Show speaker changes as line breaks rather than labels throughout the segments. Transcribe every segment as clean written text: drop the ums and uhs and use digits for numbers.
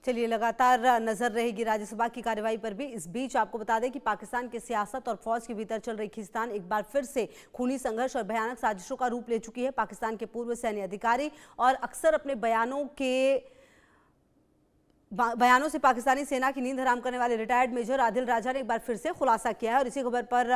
चलिए, लगातार नजर रहेगी राज्यसभा की कार्यवाही पर भी। इस बीच आपको बता दें कि पाकिस्तान की सियासत और फौज के भीतर चल रही खींचतान एक बार फिर से खूनी संघर्ष और भयानक साजिशों का रूप ले चुकी है। पाकिस्तान के पूर्व सैन्य अधिकारी और अक्सर अपने बयानों से पाकिस्तानी सेना की नींद हराम करने वाले रिटायर्ड मेजर आदिल राजा ने एक बार फिर से खुलासा किया है। और इसी खबर पर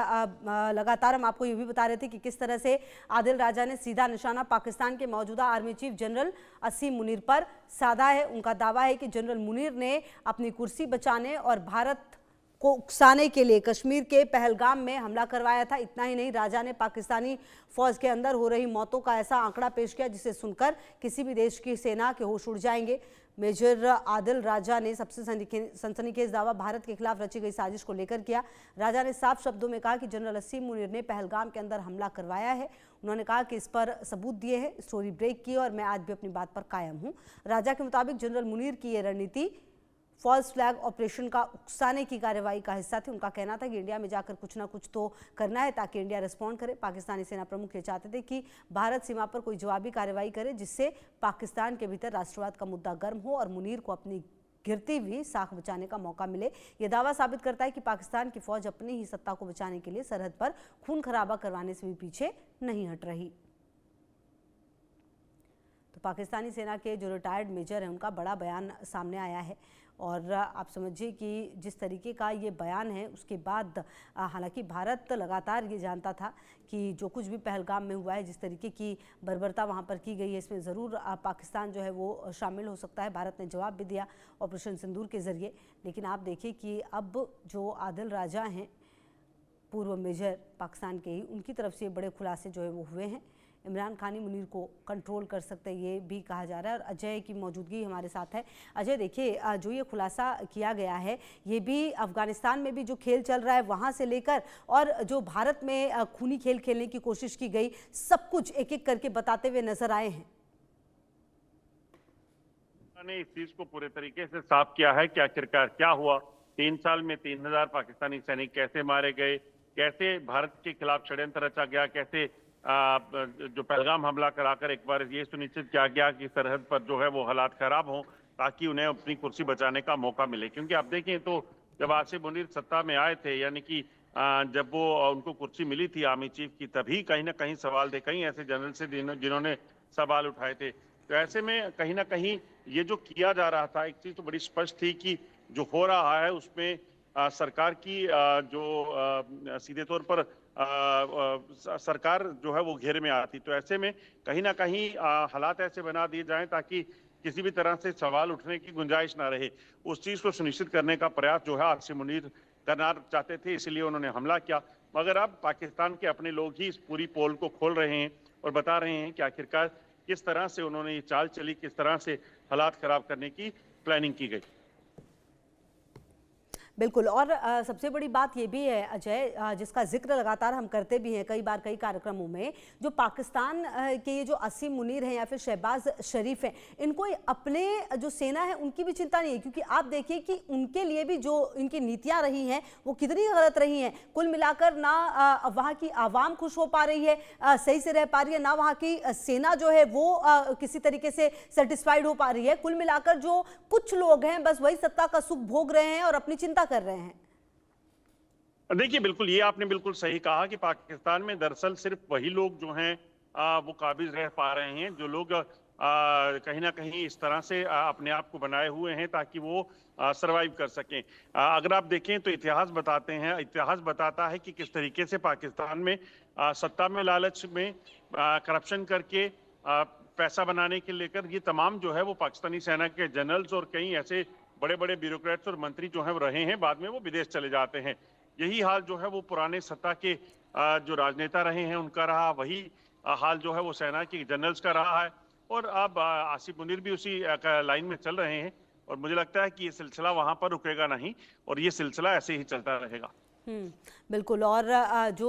लगातार हम आपको ये भी बता रहे थे कि किस तरह से आदिल राजा ने सीधा निशाना पाकिस्तान के मौजूदा आर्मी चीफ जनरल असीम मुनीर पर साधा है। उनका दावा है कि जनरल मुनीर ने अपनी कुर्सी बचाने और भारत को उकसाने के लिए कश्मीर के पहलगाम में हमला करवाया था। इतना ही नहीं, राजा ने पाकिस्तानी फौज के अंदर हो रही मौतों का ऐसा आंकड़ा पेश किया जिसे सुनकर किसी भी देश की सेना के होश उड़ जाएंगे। मेजर आदिल राजा ने सबसे सनसनीखेज दावा भारत के खिलाफ रची गई साजिश को लेकर किया। राजा ने साफ शब्दों में कहा कि जनरल असीम मुनीर ने पहलगाम के अंदर हमला करवाया है। उन्होंने कहा कि इस पर सबूत दिए हैं, स्टोरी ब्रेक की और मैं आज भी अपनी बात पर कायम हूं। राजा के मुताबिक जनरल मुनीर की ये रणनीति फॉल्स फ्लैग ऑपरेशन का उकसाने की कार्रवाई का हिस्सा थी। उनका कहना था कि इंडिया में जाकर कुछ ना कुछ तो करना है ताकि इंडिया रिस्पॉन्ड करे। पाकिस्तानी सेना प्रमुख ये चाहते थे कि भारत सीमा पर कोई जवाबी कार्रवाई करे जिससे पाकिस्तान के भीतर राष्ट्रवाद का मुद्दा गर्म हो और मुनीर को अपनी गिरती हुई साख बचाने का मौका मिले। यह दावा साबित करता है कि पाकिस्तान की फौज अपनी ही सत्ता को बचाने के लिए सरहद पर खून खराबा करवाने से भी पीछे नहीं हट रही। तो पाकिस्तानी सेना के जो रिटायर्ड मेजर हैं उनका बड़ा बयान सामने आया है। और आप समझिए कि जिस तरीके का ये बयान है उसके बाद हालांकि भारत लगातार ये जानता था कि जो कुछ भी पहलगाम में हुआ है, जिस तरीके की बर्बरता वहाँ पर की गई है, इसमें ज़रूर पाकिस्तान जो है वो शामिल हो सकता है। भारत ने जवाब भी दिया ऑपरेशन सिंदूर के ज़रिए। लेकिन आप देखिए कि अब जो आदिल राजा हैं, पूर्व मेजर पाकिस्तान के ही, उनकी तरफ से बड़े खुलासे जो है वो हुए हैं। इमरान खान ही मुनीर को कंट्रोल कर सकते हैं, ये भी कहा जा रहा है। और अजय की मौजूदगी हमारे साथ है। अजय, देखिए, जो ये खुलासा किया गया है ये भी अफगानिस्तान में भी जो खेल चल रहा है वहाँ से लेकर और जो भारत में खूनी खेल खेलने की कोशिश की गई, सब कुछ एक एक करके बताते हुए नजर आए हैं।
ने इस चीज को पूरे तरीके से साफ किया है कि आखिरकार क्या हुआ। 3 साल में 3000 पाकिस्तानी सैनिक कैसे मारे गए, कैसे भारत के खिलाफ षड्यंत्र रचा गया, कैसे जो पहलगाम हमला कराकर एक बार ये सुनिश्चित किया गया कि सरहद पर जो है वो हालात खराब हों ताकि उन्हें अपनी कुर्सी बचाने का मौका मिले। क्योंकि आप देखें तो जब आसिम मुनीर सत्ता में आए थे, यानी कि जब वो उनको कुर्सी मिली थी आर्मी चीफ की, तभी कहीं ना कहीं सवाल थे, कई ऐसे जनरल से जिन्होंने सवाल उठाए थे। तो ऐसे में कहीं ना कहीं ये जो किया जा रहा था, एक चीज तो बड़ी स्पष्ट थी कि जो हो रहा है उसमें सरकार की जो सीधे तौर पर सरकार जो है वो घेरे में आती। तो ऐसे में कहीं ना कहीं हालात ऐसे बना दिए जाएं ताकि किसी भी तरह से सवाल उठने की गुंजाइश ना रहे। उस चीज को सुनिश्चित करने का प्रयास जो है आसिम मुनीर करना चाहते थे, इसलिए उन्होंने हमला किया। मगर अब पाकिस्तान के अपने लोग ही इस पूरी पोल को खोल रहे हैं और बता रहे हैं कि आखिरकार किस तरह से उन्होंने ये चाल चली, किस तरह से हालात खराब करने की प्लानिंग की गई।
बिल्कुल। और सबसे बड़ी बात ये भी है अजय, जिसका जिक्र लगातार हम करते भी हैं कई बार कई कार्यक्रमों में, जो पाकिस्तान के ये जो असीम मुनीर हैं या फिर शहबाज शरीफ हैं, इनको अपने जो सेना है उनकी भी चिंता नहीं है। क्योंकि आप देखिए कि उनके लिए भी जो इनकी नीतियां रही हैं वो कितनी गलत रही हैं। कुल मिलाकर ना वहाँ की आवाम खुश हो पा रही है, सही से रह पा रही है, ना वहाँ की सेना जो है वो किसी तरीके से सेटिस्फाइड हो पा रही है। कुल मिलाकर जो कुछ लोग हैं बस वही सत्ता का सुख भोग रहे हैं और अपनी चिंता कर रहे हैं।
देखिए, बिल्कुल ये आपने बिल्कुल सही कहा कि पाकिस्तान में दरअसल सिर्फ वही लोग जो हैं वो काबिज रह पा रहे हैं, जो लोग कहीं ना कहीं इस तरह से अपने आप को बनाए हुए हैं ताकि वो सरवाइव कर सकें। अगर आप देखें तो इतिहास बताता है कि किस तरीके से पाकिस्तान में सत्ता में लालच में करप्शन करके पैसा बनाने के लेकर ये तमाम जो है वो पाकिस्तानी सेना के जनरल्स और कई ऐसे बड़े बड़े ब्यूरोक्रेट्स और मंत्री जो हैं वो रहे हैं, बाद में वो विदेश चले जाते हैं। यही हाल जो है वो पुराने सत्ता के जो राजनेता रहे हैं उनका रहा, वही हाल जो है वो सेना के जनरल्स का रहा है। और अब आसिम मुनीर भी उसी लाइन में चल रहे हैं और मुझे लगता है कि ये सिलसिला वहां पर रुकेगा नहीं और ये सिलसिला ऐसे ही चलता रहेगा।
बिल्कुल। और जो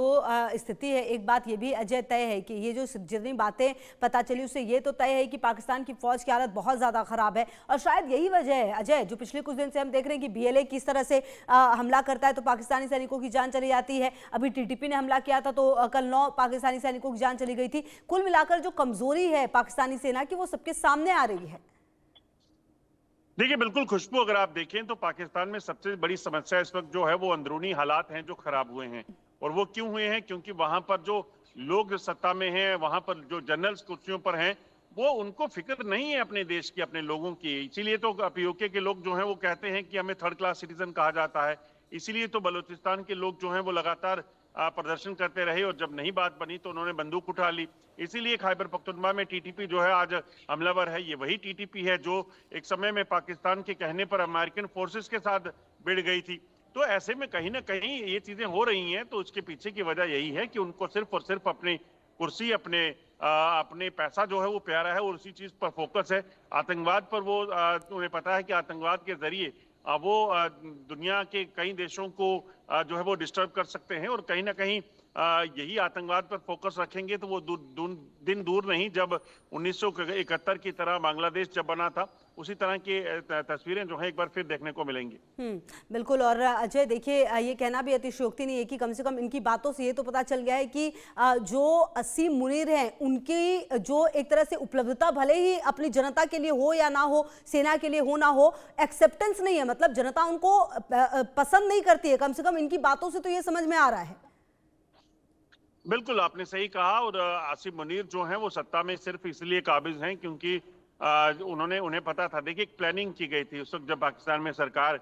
स्थिति है, एक बात ये भी अजय तय है कि ये जो जितनी बातें पता चली उससे ये तो तय है कि पाकिस्तान की फौज की हालत बहुत ज़्यादा ख़राब है। और शायद यही वजह है अजय, जो पिछले कुछ दिन से हम देख रहे हैं कि बीएलए किस तरह से हमला करता है तो पाकिस्तानी सैनिकों की जान चली जाती है। अभी टीटीपी ने हमला किया था तो कल 9 पाकिस्तानी सैनिकों की जान चली गई थी। कुल मिलाकर जो कमज़ोरी है पाकिस्तानी सेना की वो सबके सामने आ रही है।
देखिए, बिल्कुल खुशबू अगर आप देखें तो पाकिस्तान में सबसे बड़ी समस्या इस वक्त जो है वो अंदरूनी हालात हैं जो खराब हुए हैं। और वो क्यों हुए हैं? क्योंकि वहां पर जो लोग सत्ता में हैं, वहां पर जो जनरल्स कुर्सियों पर हैं, वो उनको फिक्र नहीं है अपने देश की, अपने लोगों की। इसीलिए तो पीओके के लोग जो हैं वो कहते हैं कि हमें थर्ड क्लास सिटीजन कहा जाता है। इसीलिए तो बलूचिस्तान के लोग जो हैं वो लगातार प्रदर्शन करते रहे, और जब नहीं बात बनी तो उन्होंने बंदूक उठा ली। इसीलिए खैबर पख्तूनख्वा में टीटीपी जो है आज हमलावर है। ये वही टीटीपी है जो एक समय में पाकिस्तान के कहने पर अमेरिकन फोर्सेस के साथ भिड़ गई थी। तो ऐसे में कहीं ना कहीं ये चीजें हो रही हैं, तो उसके पीछे की वजह यही है कि उनको सिर्फ और सिर्फ अपनी कुर्सी, अपने पैसा जो है वो प्यारा है, और उसी चीज पर फोकस है। आतंकवाद पर वो उन्हें पता है कि आतंकवाद के जरिए वो दुनिया के कई देशों को जो है वो डिस्टर्ब कर सकते हैं। और कहीं ना कहीं यही आतंकवाद पर फोकस रखेंगे तो वो दिन दूर नहीं, जब 1971 की तरह बांग्लादेश जब बना था, उसी तरह की तस्वीरें जो है एक बार फिर देखने को मिलेंगी।
बिल्कुल। और अजय देखिए, ये कहना भी अतिशयोक्ति नहीं है कि कम से कम इनकी बातों से ये तो पता चल गया है कि जो असीम मुनीर हैं उनकी जो एक तरह से उपलब्धता भले ही अपनी जनता के लिए हो या ना हो, सेना के लिए हो ना हो, एक्सेप्टेंस नहीं है। मतलब जनता उनको पसंद नहीं करती है, कम से कम इनकी बातों से तो ये समझ में आ रहा है।
बिल्कुल, आपने सही कहा। और आसिम मुनीर जो हैं वो सत्ता में सिर्फ इसलिए काबिज हैं क्योंकि उन्हें पता था। देखिए, एक प्लानिंग की गई थी उस वक्त जब पाकिस्तान में सरकार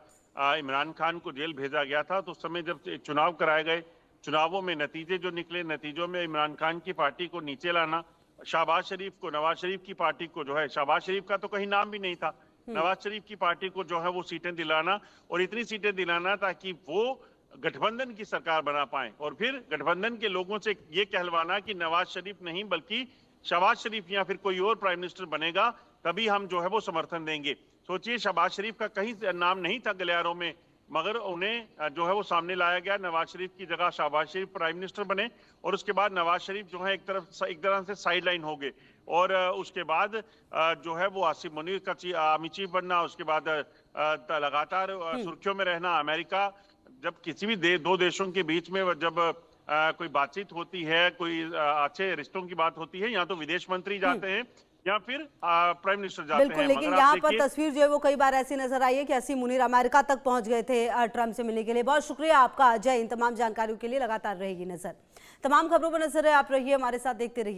इमरान खान को जेल भेजा गया था। तो उस समय जब चुनाव कराए गए, चुनावों में नतीजे जो निकले, नतीजों में इमरान खान की पार्टी को नीचे लाना, शहबाज शरीफ को, नवाज शरीफ की पार्टी को जो है, शहबाज शरीफ का तो कहीं नाम भी नहीं था, नवाज शरीफ की पार्टी को जो है वो सीटें दिलाना, और इतनी सीटें दिलाना ताकि वो गठबंधन की सरकार बना पाए। और फिर गठबंधन के लोगों से ये कहलवाना कि नवाज शरीफ नहीं बल्कि शहबाज शरीफ या फिर कोई और प्राइम मिनिस्टर बनेगा, तभी हम जो है वो समर्थन देंगे। सोचिए, शहबाज शरीफ का कहीं नाम नहीं था गलियारों में, मगर उन्हें जो है वो सामने लाया गया। नवाज शरीफ की जगह शहबाज शरीफ प्राइम मिनिस्टर बने, और उसके बाद नवाज शरीफ जो है एक तरह से साइड लाइन हो गए। और उसके बाद जो है वो आसिम मुनीर का आर्मी चीफ बनना, उसके बाद लगातार सुर्खियों में रहना। अमेरिका, जब किसी भी दो देशों के बीच में जब कोई बातचीत होती है, कोई अच्छे रिश्तों की बात होती है, या तो विदेश मंत्री जाते हैं या फिर प्राइम मिनिस्टर जाते हैं।
बिल्कुल, लेकिन यहाँ पर तस्वीर जो है वो कई बार ऐसी नजर आई है कि आसिम मुनीर अमेरिका तक पहुंच गए थे ट्रंप से मिलने के लिए। बहुत शुक्रिया आपका अजय, इन तमाम जानकारियों के लिए। लगातार रहेगी नजर, तमाम खबरों पर नजर है, आप रहिए हमारे साथ, देखते रहिए।